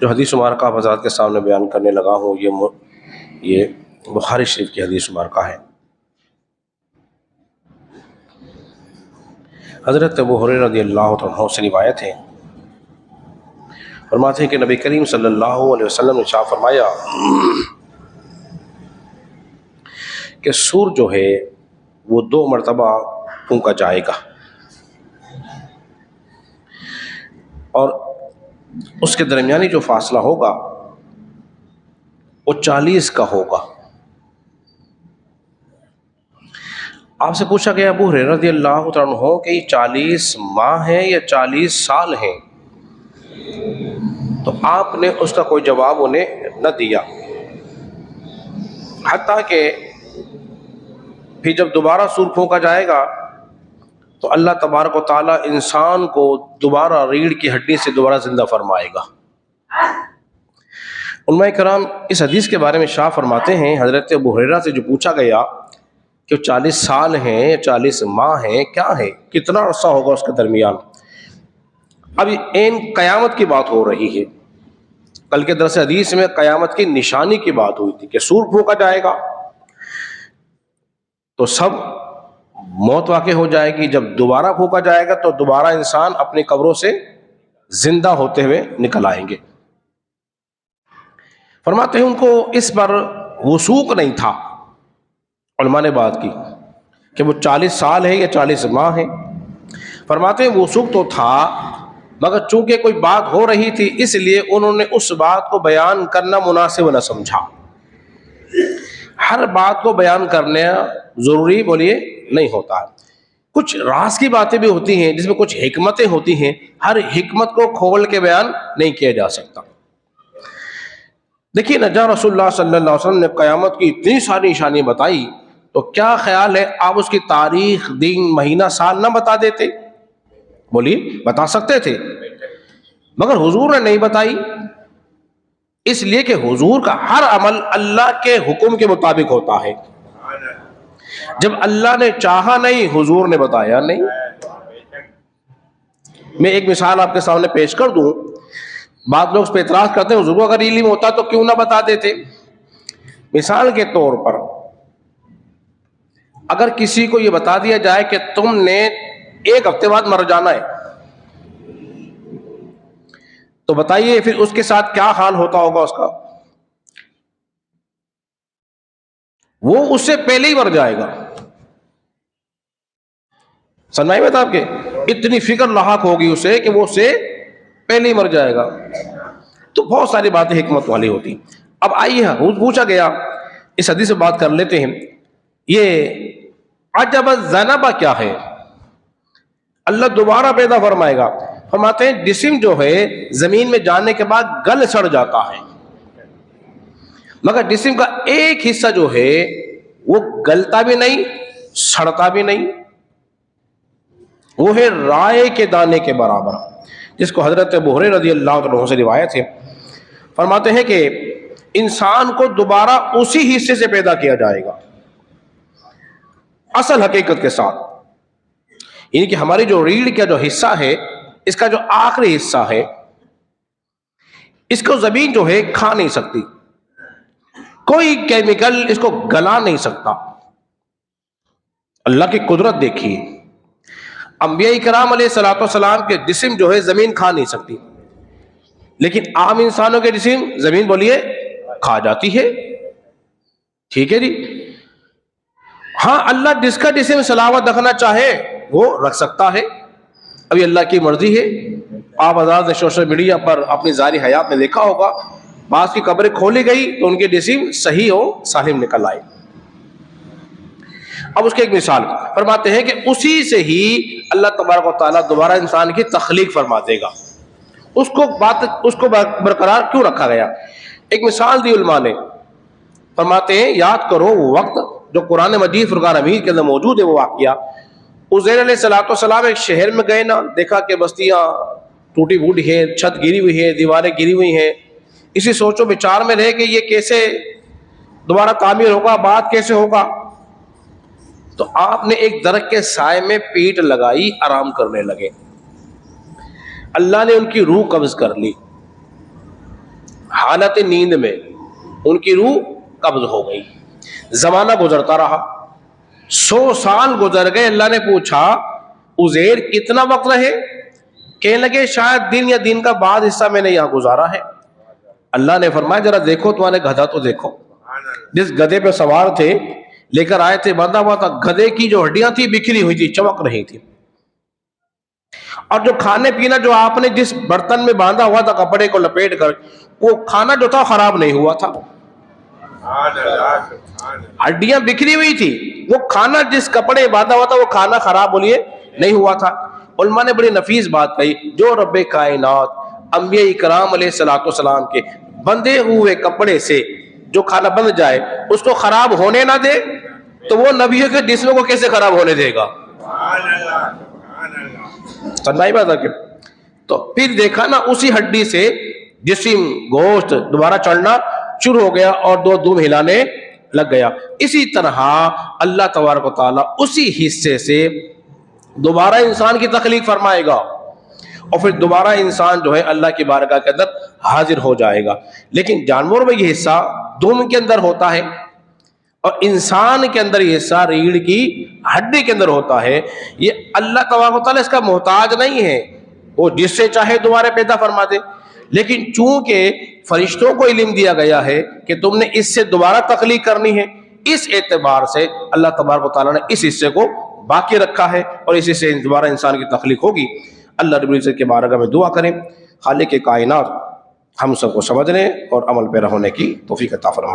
جو حدیث مبارکہ حضرات کے سامنے بیان کرنے لگا ہوں یہ بخاری شریف کی حدیث مبارکہ ہے۔ حضرت ابو ہریرہ رضی اللہ عنہ سے روایت ہے، فرماتے ہیں کہ نبی کریم صلی اللہ علیہ وسلم نے ارشاد فرمایا کہ سور جو ہے وہ 2 مرتبہ پھونکا جائے گا اور اس کے درمیانی جو فاصلہ ہوگا وہ 40 کا ہوگا۔ آپ سے پوچھا گیا ابو ہریرہ رضی اللہ عنہ کہ یہ 40 ماہ ہیں یا 40 سال ہیں؟ تو آپ نے اس کا کوئی جواب انہیں نہ دیا، حتیٰ کہ پھر جب دوبارہ سور پھونکا جائے گا تو اللہ تبارک و تعالیٰ انسان کو دوبارہ ریڑھ کی ہڈی سے دوبارہ زندہ فرمائے گا۔ علماء کرام اس حدیث کے بارے میں شاہ فرماتے ہیں، حضرت ابو ہریرہ سے جو پوچھا گیا کہ 40 سال ہیں یا 40 ماہ ہیں، کیا ہے، کتنا عرصہ ہوگا اس کے درمیان؟ اب این قیامت کی بات ہو رہی ہے۔ کل کے درس حدیث میں قیامت کی نشانی کی بات ہوئی تھی کہ سور پھونکا جائے گا تو سب موت واقع ہو جائے گی، جب دوبارہ پھونکا جائے گا تو دوبارہ انسان اپنی قبروں سے زندہ ہوتے ہوئے نکل آئیں گے۔ فرماتے ہیں ان کو اس پر وثوق نہیں تھا، علماء نے بات کی کہ وہ 40 سال ہے یا 40 ماہ ہے۔ فرماتے ہیں وثوق تو تھا، مگر چونکہ کوئی بات ہو رہی تھی اس لیے انہوں نے اس بات کو بیان کرنا مناسب نہ سمجھا۔ ہر بات کو بیان کرنا ضروری بولیے نہیں ہوتا، کچھ راز کی باتیں بھی ہوتی ہیں جس میں کچھ حکمتیں ہوتی ہیں، ہر حکمت کو کھول کے بیان نہیں کیا جا سکتا۔ دیکھیے نجا رسول اللہ صلی اللہ علیہ وسلم نے قیامت کی اتنی ساری نشانیاں بتائی، تو کیا خیال ہے آپ اس کی تاریخ، دن، مہینہ، سال نہ بتا دیتے؟ بولیے بتا سکتے تھے، مگر حضور نے نہیں بتائی، اس لیے کہ حضور کا ہر عمل اللہ کے حکم کے مطابق ہوتا ہے۔ جب اللہ نے چاہا نہیں، حضور نے بتایا نہیں۔ میں ایک مثال آپ کے سامنے پیش کر دوں، بعض لوگ اس پہ اعتراض کرتے ہیں حضور کو اگر علم ہوتا تو کیوں نہ بتا دیتے۔ مثال کے طور پر اگر کسی کو یہ بتا دیا جائے کہ تم نے 1 ہفتے بعد مر جانا ہے، تو بتائیے پھر اس کے ساتھ کیا حال ہوتا ہوگا اس کا؟ وہ اس سے پہلے ہی مر جائے گا۔ سمجھ میں آپ کے اتنی فکر لاحق ہوگی اسے کہ وہ اس سے پہلے ہی مر جائے گا۔ تو بہت ساری باتیں حکمت والی ہوتی۔ اب آئیے پوچھا گیا، اس حدیث سے بات کر لیتے ہیں، یہ عجب الذنب کیا ہے؟ اللہ دوبارہ پیدا فرمائے گا۔ فرماتے ہیں جسم جو ہے زمین میں جانے کے بعد گل سڑ جاتا ہے، مگر جسم کا ایک حصہ جو ہے وہ گلتا بھی نہیں، سڑتا بھی نہیں، وہ ہے رائے کے دانے کے برابر، جس کو حضرت ابو ہریرہ رضی اللہ عنہ سے روایت ہے۔ فرماتے ہیں کہ انسان کو دوبارہ اسی حصے سے پیدا کیا جائے گا، اصل حقیقت کے ساتھ، یعنی کہ ہماری جو ریڑھ کا جو حصہ ہے، اس کا جو آخری حصہ ہے، اس کو زمین جو ہے کھا نہیں سکتی، کوئی کیمیکل اس کو گلا نہیں سکتا۔ اللہ کی قدرت دیکھیے، انبیاء کرام علیہ الصلوۃ والسلام کے جسم جو ہے زمین کھا نہیں سکتی، لیکن عام انسانوں کے جسم زمین بولیے کھا جاتی ہے۔ ٹھیک ہے جی، ہاں اللہ جس کا جسم سلامت رکھنا چاہے وہ رکھ سکتا ہے، ابھی اللہ کی مرضی ہے۔ آپ حضرات نے سوشل میڈیا پر اپنی ظاہری حیات میں دیکھا ہوگا، بعض کی قبریں کھولی گئی تو ان کے جسم صحیح ہو، سالم نکل آئے۔ اب اس کے ایک مثال فرماتے ہیں کہ اسی سے ہی اللہ تبارک و تعالیٰ دوبارہ انسان کی تخلیق فرما دے گا۔ اس کو برقرار کیوں رکھا گیا؟ ایک مثال دی علماء نے، فرماتے ہیں یاد کرو وہ وقت جو قرآن مجید فرقان حمید کے اندر موجود ہے، وہ واقعہ عزیر علیہ السلام ایک شہر میں گئے نا، دیکھا کہ بستیاں ٹوٹی پھوٹی ہیں، چھت گری ہوئی ہے، دیواریں گری ہوئی ہیں، اسی سوچو بچار میں رہے کہ یہ کیسے دوبارہ تعمیر ہوگا، بات کیسے ہوگا۔ تو آپ نے ایک درخت کے سائے میں پیٹ لگائی، آرام کرنے لگے۔ اللہ نے ان کی روح قبض کر لی، حالت نیند میں ان کی روح قبض ہو گئی. زمانہ گزرتا رہا, 100 سال گزر گئے. اللہ نے پوچھا عزیر کتنا وقت رہے؟ کہنے لگے شاید دن یا دن کا بعض حصہ میں نے یہاں گزارا ہے. اللہ نے فرمایا ذرا دیکھو تمہارے گدھا تو دیکھو. جس گدھے پہ سوار تھے لے کر آئے تھے باندھا ہوا تھا, گدھے کی جو ہڈیاں تھی بکھری ہوئی تھی, چمک رہی تھی. اور جو کھانے پینا جو آپ نے جس برتن میں باندھا ہوا تھا کپڑے کو لپیٹ کر, وہ کھانا جو تھا خراب نہیں ہوا تھا, ہڈیاں بکھری ہوئی تھی. وہ کھانا جس کپڑے باندھا ہوا تھا وہ کھانا خراب بولیے نہیں ہوا تھا. علماء نے بڑی نفیس بات کہی, جو رب کائنات انبیاء اکرام علیہ الصلوۃ والسلام کے بندھے ہوئے کپڑے سے جو کھانا بند جائے اس کو خراب ہونے نہ دے, تو وہ نبیوں کے جسموں کو کیسے خراب ہونے دے گا؟ سنائی بات ہے. تو پھر دیکھا نا اسی ہڈی سے جسم گوشت دوبارہ چڑھنا شروع ہو گیا اور دو دم ہلانے لگ گیا. اسی طرح اللہ تبارک و تعالیٰ اسی حصے سے دوبارہ انسان کی تخلیق فرمائے گا اور پھر دوبارہ انسان جو ہے اللہ کی بارگاہ کے اندر حاضر ہو جائے گا. لیکن جانور میں یہ حصہ دم کے اندر ہوتا ہے اور انسان کے اندر یہ حصہ ریڑھ کی ہڈی کے اندر ہوتا ہے. یہ اللہ تبارک و تعالیٰ اس کا محتاج نہیں ہے, وہ جس سے چاہے دوبارہ پیدا فرما دے. لیکن چونکہ فرشتوں کو علم دیا گیا ہے کہ تم نے اس سے دوبارہ تخلیق کرنی ہے, اس اعتبار سے اللہ تبارک و تعالیٰ نے اس حصے کو باقی رکھا ہے اور اسی سے دوبارہ انسان کی تخلیق ہوگی. اللہ رب العزت کے بارگاہ میں دعا کریں خالق کائنات ہم سب کو سمجھنے اور عمل پیرا ہونے کی توفیق عطا فرمائے.